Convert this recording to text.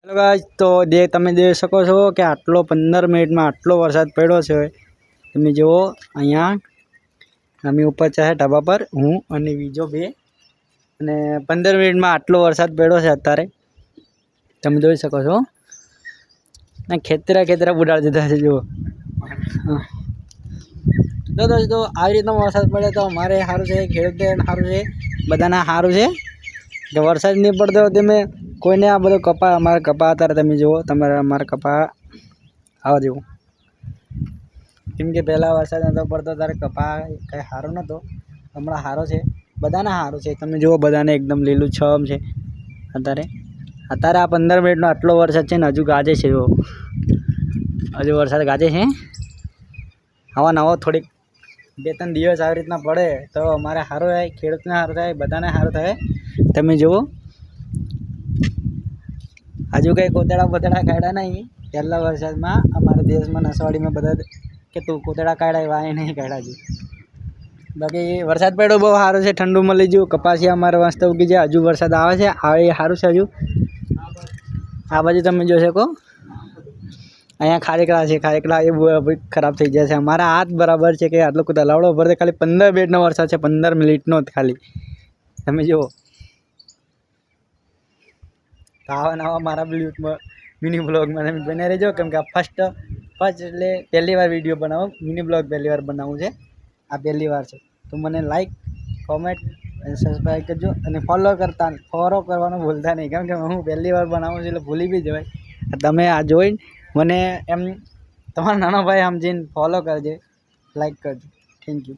Hello guys, तो તમે જોઈ શકો છો કે આટલો 15 મિનિટમાં આટલો વરસાદ પડ્યો છે। તમે જુઓ અહીંયા અમે ઉપર છે ઢાબા પર, હું અને બીજો બે, અને 15 મિનિટમાં આટલો વરસાદ પડ્યો છે। અત્યારે તમે જોઈ શકો છો ને ખેતરા ખેતરા બુડાડી દીધા છે। જુઓ તો દોસ્તો આવી રીતનો વરસાદ પડે તો અમારે સારું છે, ખેડૂતોને સારું છે, બધાને સારું છે કે વરસાદ નહીં પડતો તમે કોઈને આ બધો કપા અમારા કપા અત્યારે તમે જુઓ તમારે અમારા કપા આવા જેવું, કેમ કે પહેલાં વરસાદ નહોતો પડતો ત્યારે કપા કંઈ સારો નહોતો, હમણાં સારો છે, બધાને સારું છે। તમે જુઓ બધાને એકદમ લીલું છમ છે। અત્યારે આ 15 મિનિટનો આટલો વરસાદ છે ને હજુ ગાજે છે, હજુ વરસાદ ગાજે છે। આવા નવો થોડીક 2-3 દિવસ આવી રીતના પડે તો અમારે સારું થાય, ખેડૂતને સારું થાય, બધાને સારું થાય। તમે જુઓ હજુ કંઈ કોતરા બોતરા કાઢ્યા નહીં, પહેલા વરસાદમાં અમારા દેશમાં નસવાડીમાં બધા કે તું કોતરા કાઢ્યા વાય નહીં કાઢ્યા હજુ। બાકી વરસાદ પડ્યો બહુ સારું છે, ઠંડુ મળી ગયું, કપાસિયા અમારે મસ્ત ઉગી જાય। હજુ વરસાદ આવે છે, આવે એ સારું છે। હજુ આ બાજુ તમે જોઈ શકો અહીંયા ખારેકડા છે, ખારેકડા એ ખરાબ થઈ જાય છે। અમારા હાથ બરાબર છે કે આટલો તલાવડો ભરતે ખાલી 15 મિનિટનો વરસાદ છે, 15 મિનિટનો જ ખાલી। તમે જુઓ તો આવા મારા મિની બ્લોગમાં તમે બને રહેજો, કેમ કે આ ફર્સ્ટ એટલે પહેલી વાર વિડીયો બનાવો, મિની બ્લોગ પહેલી વાર બનાવવું છે, આ પહેલી વાર છે। તો મને લાઈક, કોમેન્ટ અને સબસ્ક્રાઈબ કરજો અને ફોલો કરવાનું ભૂલતા નહીં, કેમ કે હું પહેલી વાર બનાવું છું એટલે ભૂલી બી જવાય। તમે આ જોઈને મને એમ તમારા નાનો ભાઈ સમજીને ફોલો કરજો, લાઈક કરજો। Thank you.